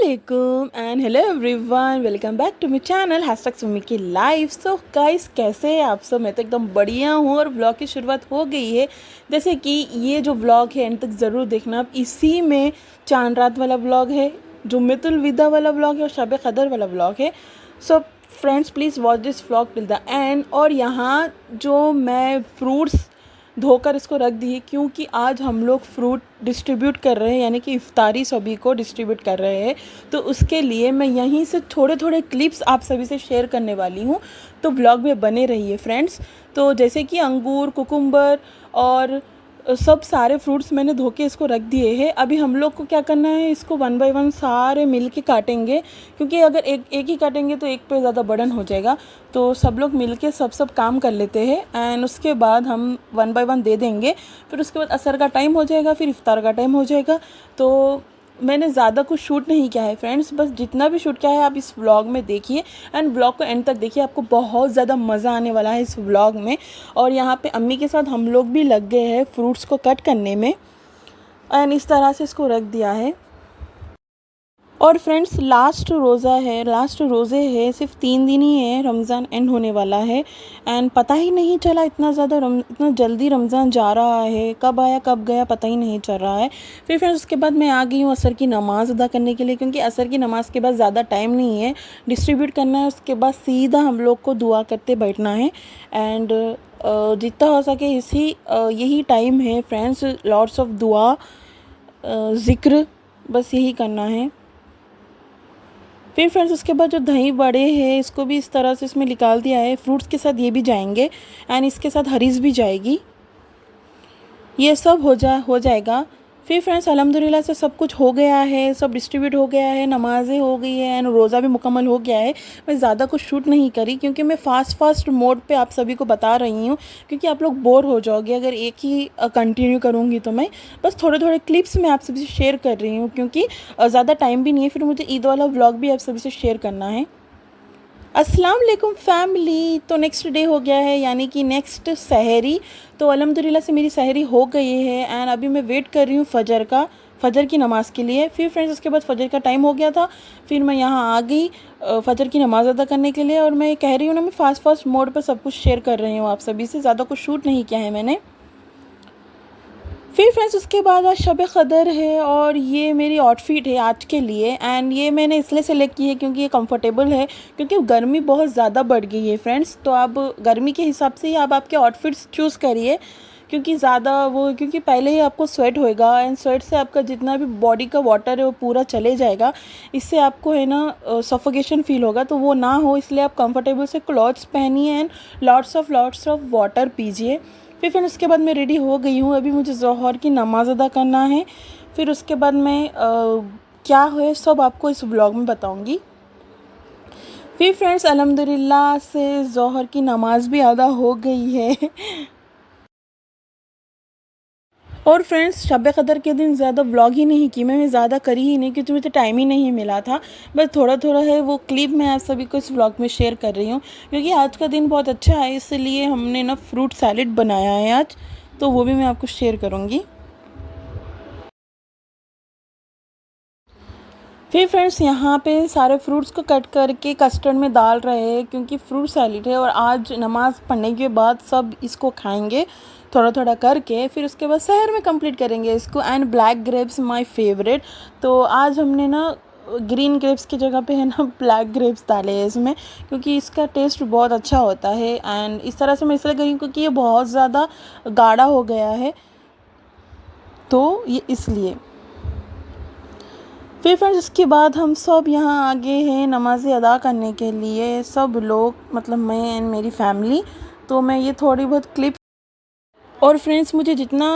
वालेकुम and hello everyone, welcome back to my channel #Sumi की life. So guys, कैसे हैं आप सब? मैं तो एकदम बढ़िया हूँ और व्लॉग की शुरुआत हो गई है। जैसे कि ये जो व्लॉग है एंड तक ज़रूर देखना आप। इसी में चांद रात वाला व्लॉग है, जुम्मतुल विदा वाला व्लॉग है और शब कदर वाला व्लॉग है। So friends, please watch this vlog till the end. और यहाँ जो मैं फ्रूट्स धोकर इसको रख दी है क्योंकि आज हम लोग फ्रूट डिस्ट्रीब्यूट कर रहे हैं, यानी कि इफ्तारी सभी को डिस्ट्रीब्यूट कर रहे हैं। तो उसके लिए मैं यहीं से थोड़े थोड़े क्लिप्स आप सभी से शेयर करने वाली हूँ, तो ब्लॉग में बने रहिए फ्रेंड्स। तो जैसे कि अंगूर, कुकुम्बर और सब सारे फ्रूट्स मैंने धो के इसको रख दिए हैं। अभी हम लोग को क्या करना है, इसको 1 बाय 1 सारे मिल के काटेंगे, क्योंकि अगर एक एक ही काटेंगे तो एक पे ज़्यादा बर्डन हो जाएगा। तो सब लोग मिल के सब काम कर लेते हैं एंड उसके बाद हम 1 बाय 1 दे देंगे। फिर उसके बाद असर का टाइम हो जाएगा, फिर इफ्तार का टाइम हो जाएगा। तो मैंने ज़्यादा कुछ शूट नहीं किया है फ्रेंड्स, बस जितना भी शूट किया है आप इस व्लॉग में देखिए एंड व्लॉग को एंड तक देखिए, आपको बहुत ज़्यादा मज़ा आने वाला है इस व्लॉग में। और यहाँ पे अम्मी के साथ हम लोग भी लग गए हैं फ्रूट्स को कट करने में एंड इस तरह से इसको रख दिया है। और फ्रेंड्स, लास्ट रोज़े है, सिर्फ 3 दिन ही है, रमज़ान एंड होने वाला है एंड पता ही नहीं चला इतना जल्दी रमज़ान जा रहा है, कब आया कब गया पता ही नहीं चल रहा है। फिर फ्रेंड्स, उसके बाद मैं आ गई हूँ असर की नमाज़ अदा करने के लिए, क्योंकि असर की नमाज़ के बाद ज़्यादा टाइम नहीं है, डिस्ट्रीब्यूट करना है, उसके बाद सीधा हम लोग को दुआ करते बैठना है एंड जितना हो सके यही टाइम है फ्रेंड्स, लॉट्स ऑफ दुआ, ज़िक्र, बस यही करना है। फिर फ्रेंड्स, उसके बाद जो दही बड़े हैं इसको भी इस तरह से इसमें निकाल दिया है, फ्रूट्स के साथ ये भी जाएंगे एंड इसके साथ हरीज़ भी जाएगी, ये सब हो जाएगा। फिर फ्रेंड्स, अल्हम्दुलिल्लाह से सब कुछ हो गया है, सब डिस्ट्रीब्यूट हो गया है, नमाज़ें हो गई है एंड रोज़ा भी मुकम्मल हो गया है। मैं ज़्यादा कुछ शूट नहीं करी क्योंकि मैं फ़ास्ट मोड पे आप सभी को बता रही हूँ, क्योंकि आप लोग बोर हो जाओगे अगर एक ही कंटिन्यू करूँगी। तो मैं बस थोड़े थोड़े क्लिप्स में आप सभी से शेयर कर रही हूँ, क्योंकि ज़्यादा टाइम भी नहीं है, फिर मुझे ईद वाला व्लॉग भी आप सभी से शेयर करना है। अस्सलाम वालेकुम फैमिली। तो नेक्स्ट डे हो गया है, यानी कि नेक्स्ट सहरी। तो अल्हम्दुलिल्लाह से मेरी सहरी हो गई है एंड अभी मैं वेट कर रही हूँ फ़जर की नमाज़ के लिए। फिर फ्रेंड्स, उसके बाद फ़जर का टाइम हो गया था, फिर मैं यहाँ आ गई फ़जर की नमाज़ अदा करने के लिए। और मैं कह रही हूँ ना, मैं फ़ास्ट मोड पर सब कुछ शेयर कर रही हूँ आप सभी से, ज़्यादा कुछ शूट नहीं किया है मैंने। फिर फ्रेंड्स, उसके बाद आज शब क़दर है और ये मेरी आउटफिट है आज के लिए एंड ये मैंने इसलिए सेलेक्ट की है क्योंकि ये कंफर्टेबल है, क्योंकि गर्मी बहुत ज़्यादा बढ़ गई है फ्रेंड्स। तो आप गर्मी के हिसाब से ही आप आपके आउटफिट्स चूज़ करिए, क्योंकि पहले ही आपको स्वेट होएगा एंड स्वेट से आपका जितना भी बॉडी का वाटर है वो पूरा चले जाएगा, इससे आपको है ना सफोकेशन फील होगा, तो वो ना हो इसलिए आप कंफर्टेबल से क्लॉथ्स पहनिए एंड लॉट्स ऑफ वाटर पीजिए। फिर उसके बाद मैं रेडी हो गई हूँ, अभी मुझे ज़ोहर की नमाज़ अदा करना है। फिर उसके बाद मैं क्या है सब आपको इस व्लॉग में बताऊँगी। फिर फ्रेंड्स, अल्हम्दुलिल्लाह से ज़ोहर की नमाज़ भी अदा हो गई है। और फ्रेंड्स, शब क़दर के दिन ज़्यादा व्लॉग ही नहीं की मैं ज़्यादा करी ही नहीं, क्योंकि मुझे टाइम ही नहीं मिला था। बस थोड़ा थोड़ा है वो क्लिप मैं आप सभी को इस व्लॉग में शेयर कर रही हूँ, क्योंकि आज का दिन बहुत अच्छा है, इसलिए हमने ना फ्रूट सैलेड बनाया है आज, तो वो भी मैं आपको शेयर करूँगी। फिर फ्रेंड्स, यहाँ पे सारे फ्रूट्स को कट करके कस्टर्ड में डाल रहे हैं, क्योंकि फ्रूट सैलेड है और आज नमाज़ पढ़ने के बाद सब इसको खाएंगे थोड़ा थोड़ा करके। फिर उसके बाद शहर में कंप्लीट करेंगे इसको। And black grapes my favourite, तो आज हमने ना ग्रीन ग्रेप्स की जगह पे है ना ब्लैक ग्रेप्स डाले हैं इसमें, क्योंकि इसका टेस्ट बहुत अच्छा होता है एंड इस तरह से मैं इसलिए करी क्योंकि ये बहुत ज़्यादा गाढ़ा हो गया है, तो ये इसलिए। फिर फ्रेंड्स, इसके बाद हम सब यहाँ आगे हैं नमाज़ें अदा करने के लिए, सब लोग, मतलब मैं एंड मेरी फैमिली। तो मैं ये थोड़ी बहुत क्लिप, और फ्रेंड्स मुझे जितना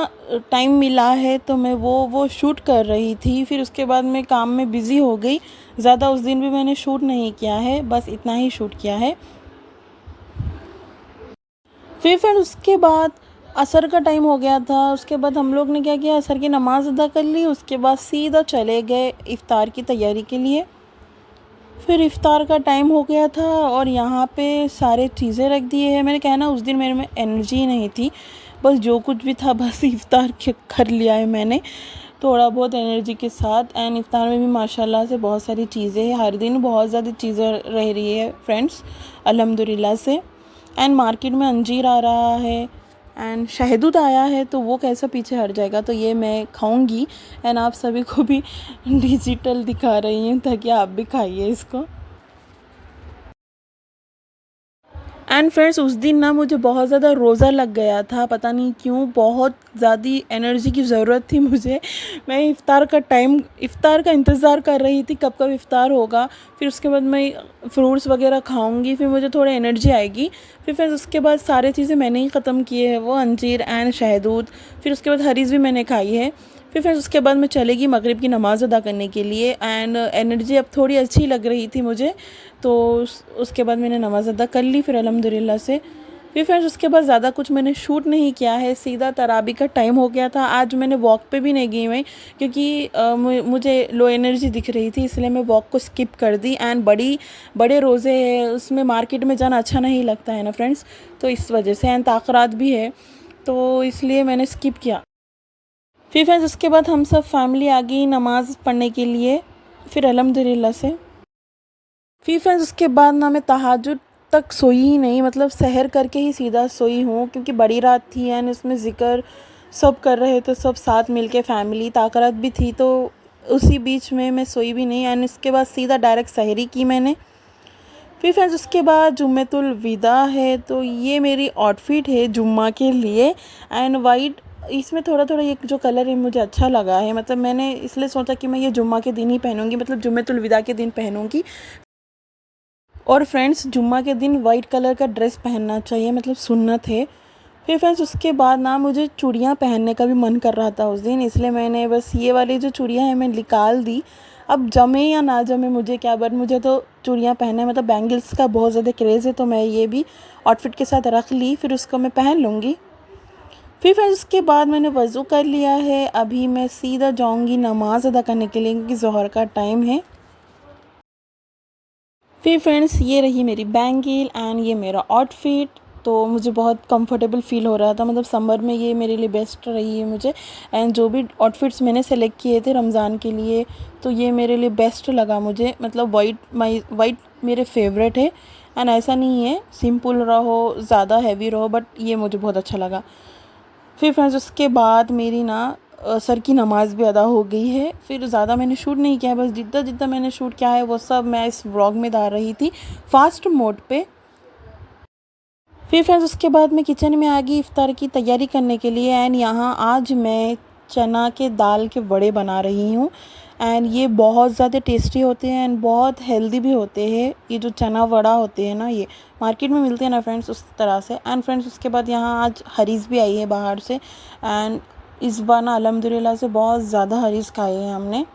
टाइम मिला है तो मैं वो शूट कर रही थी। फिर उसके बाद मैं काम में बिज़ी हो गई, ज़्यादा उस दिन भी मैंने शूट नहीं किया है, बस इतना ही शूट किया है। फिर फ्रेंड्स, उसके बाद असर का टाइम हो गया था, उसके बाद हम लोग ने क्या किया, असर की नमाज़ अदा कर ली, उसके बाद सीधा चले गए इफ़्तार की तैयारी के लिए। फिर इफ़्तार का टाइम हो गया था और यहाँ पे सारे चीज़ें रख दिए हैं। मैंने कहा ना, उस दिन मेरे में एनर्जी नहीं थी, बस जो कुछ भी था बस इफ़्तार कर लिया है मैंने। थोड़ा बहुत एनर्जी के साथ। एंड इफ्तार में भी माशाल्लाह से बहुत सारी चीज़ें हैं, हर दिन बहुत ज़्यादा चीज़ें रह रही है फ्रेंड्स अल्हम्दुलिल्लाह से। एंड मार्केट में अंजीर आ रहा है एंड शहदूद आया है, तो वो कैसा पीछे हट जाएगा, तो ये मैं खाऊंगी एंड आप सभी को भी डिजिटल दिखा रही हूँ ताकि आप भी खाइए इसको। एंड फ्रेंड्स उस दिन ना मुझे बहुत ज़्यादा रोज़ा लग गया था, पता नहीं क्यों, बहुत ज़्यादा एनर्जी की ज़रूरत थी मुझे। मैं इफ़्तार का इंतज़ार कर रही थी, कब कब इफ़्तार होगा, फिर उसके बाद मैं फ्रूट्स वगैरह खाऊंगी, फिर मुझे थोड़ी एनर्जी आएगी। फिर उसके बाद सारी चीज़ें मैंने ही ख़त्म किए हैं, वो अंजीर एंड शहदूद, फिर उसके बाद हरीज़ भी मैंने खाई है। फिर उसके बाद मैं चलेगी मगरिब की नमाज़ अदा करने के लिए। एंड एनर्जी अब थोड़ी अच्छी लग रही थी मुझे, तो उसके बाद मैंने नमाज़ अदा कर ली फिर अल्हम्दुलिल्लाह से। फिर फ्रेंड्स उसके बाद ज़्यादा कुछ मैंने शूट नहीं किया है, सीधा तराबी का टाइम हो गया था। आज मैंने वॉक पे भी नहीं गई मैं, क्योंकि मुझे लो एनर्जी दिख रही थी, इसलिए मैं वॉक को स्किप कर दी। एंड बड़े रोज़े हैं, उसमें मार्केट में जाना अच्छा नहीं लगता है ना फ्रेंड्स, तो इस वजह से। एंड ताक़रात भी है, तो इसलिए मैंने स्किप किया। फिर फ्रेंड्स उसके बाद हम सब फैमिली आ गई नमाज़ पढ़ने के लिए फिर अल्हम्दुलिल्लाह से। फिर फ्रेंड्स उसके बाद ना मैं तहज्जुद तक सोई ही नहीं, मतलब सहर करके ही सीधा सोई हूँ, क्योंकि बड़ी रात थी एंड उसमें ज़िक्र सब कर रहे थे, सब साथ मिलके फैमिली, ताक़रात भी थी, तो उसी बीच में मैं सोई भी नहीं। एंड इसके बाद सीधा डायरेक्ट सहरी की मैंने। फिर फ्रेंड्स उसके बाद जुम्मतुल विदा है, तो ये मेरी आउटफिट है जुम्मा के लिए। एंड वाइट, इसमें थोड़ा थोड़ा ये जो कलर है मुझे अच्छा लगा है, मतलब मैंने इसलिए सोचा कि मैं ये जुम्मा के दिन ही पहनूंगी, मतलब जुम्मतुल विदा के दिन पहनूंगी। और फ्रेंड्स जुम्मा के दिन वाइट कलर का ड्रेस पहनना चाहिए, मतलब सुन्नत है। फिर फ्रेंड्स उसके बाद ना मुझे चूड़ियाँ पहनने का भी मन कर रहा था उस दिन, इसलिए मैंने बस ये वाली जो चूड़ियाँ हैं मैं निकाल दी। अब जमे या ना जमे मुझे क्या, बट मुझे तो चूड़ियाँ पहनना है, मतलब बैंगल्स का बहुत ज़्यादा क्रेज़ है, तो मैं ये भी आउटफिट के साथ रख ली, फिर उसको मैं पहन लूँगी। फिर उसके बाद मैंने वज़ू कर लिया है, अभी मैं सीधा जाऊँगी नमाज़ अदा करने के लिए, क्योंकि ज़ोहर का टाइम है। फिर फ्रेंड्स ये रही मेरी बैंगल एंड ये मेरा आउटफिट, तो मुझे बहुत कंफर्टेबल फ़ील हो रहा था, मतलब समर में ये मेरे लिए बेस्ट रही है मुझे। एंड जो भी आउटफिट्स मैंने सेलेक्ट किए थे रमज़ान के लिए, तो ये मेरे लिए बेस्ट लगा मुझे, मतलब वाइट मेरे फेवरेट है। एंड ऐसा नहीं है सिंपल रहो ज़्यादा हैवी रहो, बट ये मुझे बहुत अच्छा लगा। फिर फ्रेंड्स उसके बाद मेरी ना सर की नमाज़ भी अदा हो गई है। फिर ज़्यादा मैंने शूट नहीं किया है, बस जितना जितना मैंने शूट किया है वो सब मैं इस व्लॉग में डाल रही थी फास्ट मोड पे। फिर फ्रेंड्स उसके बाद मैं किचन में आ गई इफ़्तार की तैयारी करने के लिए। एंड यहाँ आज मैं चना के दाल के वड़े बना रही हूँ। एंड ये बहुत ज़्यादा टेस्टी होते हैं एंड बहुत हेल्दी भी होते हैं। ये जो चना वड़ा होते हैं ना, ये मार्केट में मिलते हैं ना फ्रेंड्स, उस तरह से। एंड फ्रेंड्स उसके बाद यहाँ आज हरीज़ भी आई है बाहर से। एंड इस बार ना अल्हम्दुलिल्लाह से बहुत ज़्यादा हरीज़ खाए हैं हमने।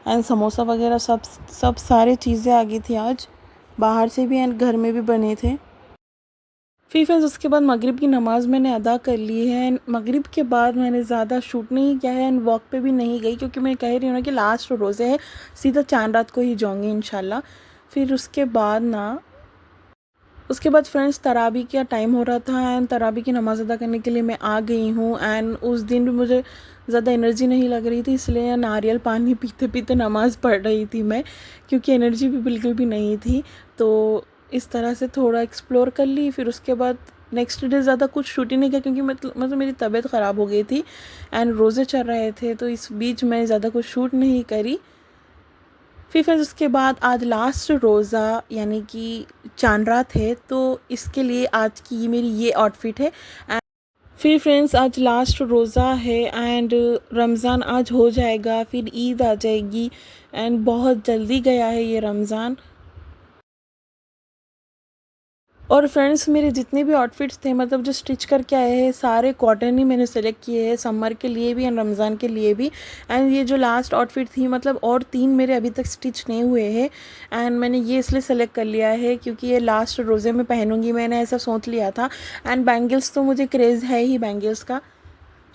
एंड समोसा वगैरह सब सब सारी चीज़ें आ गई थी आज बाहर से भी एंड घर में भी बने थे। फिर फ्रेंड्स उसके बाद मगरिब की नमाज़ मैंने अदा कर ली है। एंड मगरिब के बाद मैंने ज़्यादा शूट नहीं किया है एंड वॉक पे भी नहीं गई, क्योंकि मैं कह रही हूँ ना कि लास्ट रोज़े है, सीधा चांद रात को ही जाऊँगी इंशाल्लाह। फिर उसके बाद फ्रेंड्स तराबी का टाइम हो रहा था एंड तराबी की नमाज़ अदा करने के लिए मैं आ गई हूँ। एंड उस दिन भी मुझे ज़्यादा एनर्जी नहीं लग रही थी, इसलिए नारियल पानी पीते पीते नमाज़ पढ़ रही थी मैं, क्योंकि एनर्जी भी बिल्कुल भी नहीं थी। तो इस तरह से थोड़ा एक्सप्लोर कर ली। फिर उसके बाद नेक्स्ट डे ज़्यादा कुछ शूट ही नहीं किया, क्योंकि मतलब मेरी तबीयत ख़राब हो गई थी एंड रोज़े चल रहे थे, तो इस बीच मैं ज़्यादा कुछ शूट नहीं करी। फिर उसके बाद आज लास्ट रोज़ा यानी कि चांद रात है, तो इसके लिए आज की मेरी ये आउटफिट है। फिर फ्रेंड्स आज लास्ट रोज़ा है एंड रमज़ान आज हो जाएगा, फिर ईद आ जाएगी एंड बहुत जल्दी गया है ये रमज़ान। और फ्रेंड्स मेरे जितने भी आउटफिट्स थे, मतलब जो स्टिच करके आए हैं, सारे कॉटन ही मैंने सेलेक्ट किए हैं, समर के लिए भी एंड रमज़ान के लिए भी। एंड ये जो लास्ट आउटफिट थी, मतलब और 3 मेरे अभी तक स्टिच नहीं हुए हैं एंड मैंने ये इसलिए सेलेक्ट कर लिया है क्योंकि ये लास्ट रोज़े में पहनूंगी, मैंने ऐसा सोच लिया था। एंड बैंगल्स तो मुझे क्रेज़ है ही बैंगल्स का।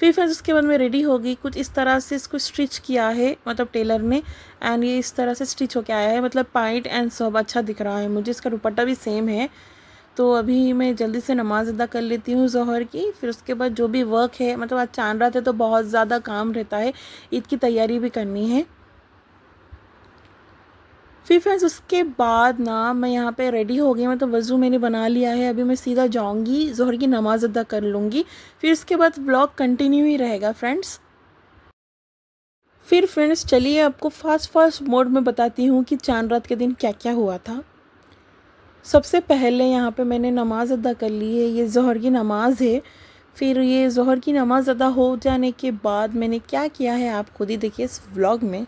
फिर फ्रेंड्स उसके बाद मैं रेडी हो गई, कुछ इस तरह से इसको स्टिच किया है, मतलब टेलर ने। एंड ये इस तरह से स्टिच होके आया है, मतलब पाइट एंड सब अच्छा दिख रहा है मुझे, इसका दुपट्टा भी सेम है। तो अभी मैं जल्दी से नमाज़ अदा कर लेती हूँ ज़ोहर की, फिर उसके बाद जो भी वर्क है, मतलब आज चांद रात है तो बहुत ज़्यादा काम रहता है, ईद की तैयारी भी करनी है। फिर फ्रेंड्स उसके बाद ना मैं यहाँ पे रेडी हो गई, मतलब वज़ू मैंने बना लिया है। अभी मैं सीधा जाऊँगी ज़ोहर की नमाज़ अदा कर लूँगी, फिर उसके बाद व्लॉग कंटिन्यू ही रहेगा फ्रेंड्स। फिर फ्रेंड्स चलिए आपको फास्ट मोड में बताती हूँ कि चांद रात के दिन क्या क्या हुआ था। सबसे पहले यहाँ पे मैंने नमाज़ अदा कर ली है, ये ज़ोहर की नमाज़ है। फिर ये ज़ोहर की नमाज़ अदा हो जाने के बाद मैंने क्या किया है आप खुद ही देखिए इस व्लॉग में।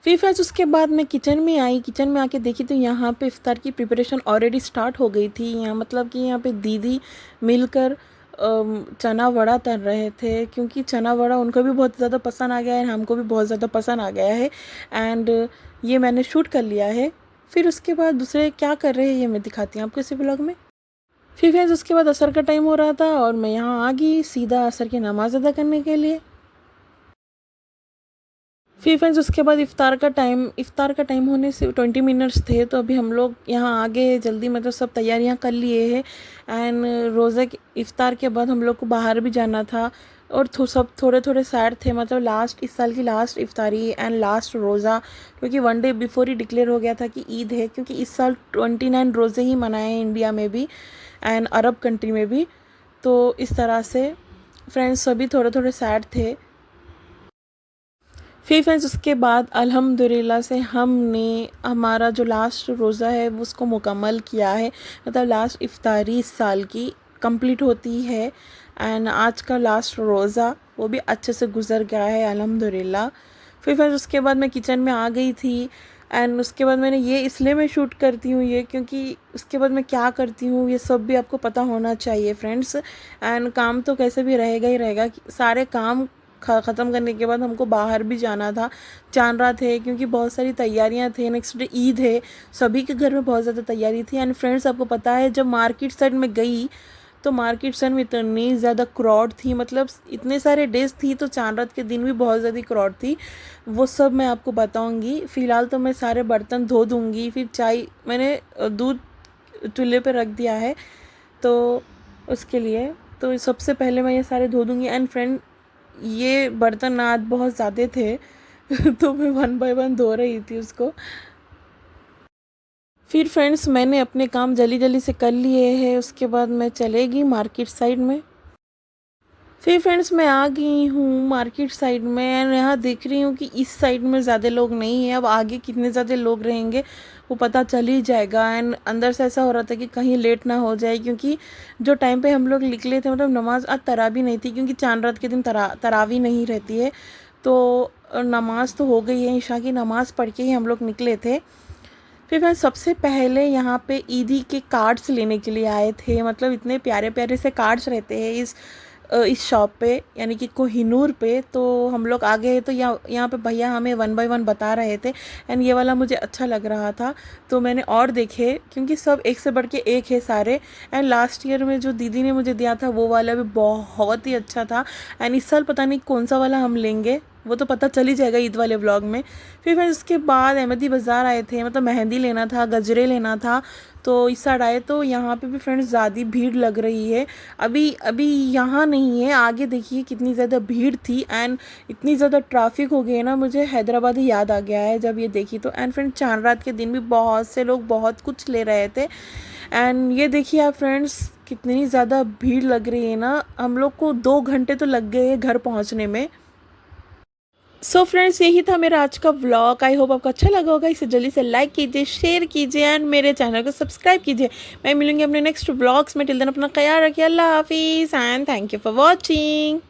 फिर फ्रेंड्स उसके बाद मैं किचन में आई, किचन में आके देखी तो यहाँ पे इफ़्तार की प्रिपरेशन ऑलरेडी स्टार्ट हो गई थी। यहाँ मतलब कि यहाँ पे दीदी मिलकर चना वड़ा तल रहे थे, क्योंकि चना वड़ा उनको भी बहुत ज़्यादा पसंद आ गया है, हमको भी बहुत ज़्यादा पसंद आ गया है। एंड ये मैंने शूट कर लिया है। फिर उसके बाद दूसरे क्या कर रहे हैं ये मैं दिखाती हूँ आपको इसी ब्लॉग में। फिर फ्रेंड्स उसके बाद असर का टाइम हो रहा था और मैं यहाँ आ गई सीधा असर की नमाज़ अदा करने के लिए। फिर फ्रेंड्स उसके बाद इफ़्तार का टाइम होने से 20 मिनट्स थे, तो अभी हम लोग यहाँ आगे जल्दी मतलब सब तैयारियाँ कर लिए हैं। एंड रोज़े के इफ़्तार के बाद हम लोग को बाहर भी जाना था और सब थोड़े थोड़े सैड थे, मतलब इस साल की लास्ट इफ़्तारी एंड लास्ट रोज़ा, क्योंकि 1 डे बिफोर ही डिक्लेयर हो गया था कि ईद है, क्योंकि इस साल 29 रोज़े ही मनाए हैं इंडिया में भी एंड अरब कंट्री में भी। तो इस तरह से फ्रेंड्स सभी थोड़े थोड़े सैड थे। फिर फ्रेंड्स उसके बाद अल्हम्दुलिल्लाह से हमने हमारा जो लास्ट रोज़ा है वो उसको मुकम्मल किया है, मतलब लास्ट इफ़्तारी इस साल की कंप्लीट होती है। एंड आज का लास्ट रोज़ा वो भी अच्छे से गुज़र गया है अल्हम्दुलिल्लाह। फिर फ्रेंड्स उसके बाद मैं किचन में आ गई थी एंड उसके बाद मैंने ये इसलिए मैं शूट करती हूँ ये, क्योंकि उसके बाद मैं क्या करती हूँ ये सब भी आपको पता होना चाहिए फ्रेंड्स। एंड काम तो कैसे भी रहेगा ही रहेगा, सारे काम ख़त्म करने के बाद हमको बाहर भी जाना था, चांद रात है, क्योंकि बहुत सारी तैयारियां थे, नेक्स्ट डे ईद है, सभी के घर में बहुत ज़्यादा तैयारी थी। एंड फ्रेंड्स आपको पता है जब मार्केट साइड में गई तो मार्केट साइड में इतनी ज़्यादा क्राउड थी, मतलब इतने सारे डेज थी तो चांद रात के दिन भी बहुत ज़्यादा क्राउड थी, वो सब मैं आपको बताऊँगी। फ़िलहाल तो मैं सारे बर्तन धो दूँगी, फिर चाय मैंने दूध चूल्हे पर रख दिया है तो उसके लिए, तो सबसे पहले मैं ये सारे धो दूँगी। एंड फ्रेंड ये बर्तन आज बहुत ज़्यादा थे तो मैं 1 बाय 1 धो रही थी उसको। फिर फ्रेंड्स मैंने अपने काम जल्दी जल्दी से कर लिए हैं, उसके बाद मैं चलेगी मार्केट साइड में। फिर फ्रेंड्स मैं आ गई हूँ मार्केट साइड में एंड यहाँ देख रही हूँ कि इस साइड में ज़्यादा लोग नहीं है, अब आगे कितने ज़्यादा लोग रहेंगे वो पता चल ही जाएगा। एंड अंदर से ऐसा हो रहा था कि कहीं लेट ना हो जाए, क्योंकि जो टाइम पे हम लोग निकले थे मतलब नमाज आज तरावी नहीं थी, क्योंकि चांद रात के दिन तरावी नहीं रहती है, तो नमाज तो हो गई है, ईशा की नमाज़ पढ़ के ही हम लोग निकले थे। फिर मैं सबसे पहले यहाँ पे ईदी के कार्ड्स लेने के लिए आए थे, मतलब इतने प्यारे प्यारे से कार्ड्स रहते हैं इस शॉप पे, यानी कि कोहिनूर पे। तो हम लोग आ गए तो यहाँ पे भैया हमें 1 बाय 1 बता रहे थे एंड ये वाला मुझे अच्छा लग रहा था तो मैंने और देखे, क्योंकि सब एक से बढ़ के एक है सारे। एंड लास्ट ईयर में जो दीदी ने मुझे दिया था वो वाला भी बहुत ही अच्छा था एंड इस साल पता नहीं कौन सा वाला हम लेंगे, वो तो पता चल ही जाएगा ईद वाले व्लॉग में। फिर उसके बाद अहमदी बाज़ार आए थे, मतलब मेहंदी लेना था, गजरे लेना था, तो इस साइड आए तो यहाँ पे भी फ्रेंड्स ज़्यादा भीड़ लग रही है। अभी अभी यहाँ नहीं है, आगे देखिए कितनी ज़्यादा भीड़ थी एंड इतनी ज़्यादा ट्रैफिक हो गई है ना, मुझे हैदराबाद ही याद आ गया है जब ये देखी तो। एंड फ्रेंड्स चांद रात के दिन भी बहुत से लोग बहुत कुछ ले रहे थे एंड ये देखिए आप फ्रेंड्स कितनी ज़्यादा भीड़ लग रही है ना, हम लोग को 2 घंटे तो लग गए घर पहुँचने में। सो फ्रेंड्स यही था मेरा आज का व्लॉग, आई होप आपको अच्छा लगा होगा। इसे जल्दी से लाइक कीजिए, शेयर कीजिए एंड मेरे चैनल को सब्सक्राइब कीजिए। मैं मिलूंगी अपने नेक्स्ट व्लॉग्स में, टिल देन अपना ख्याल रखिए, अल्लाह हाफिज़ and thank you for watching.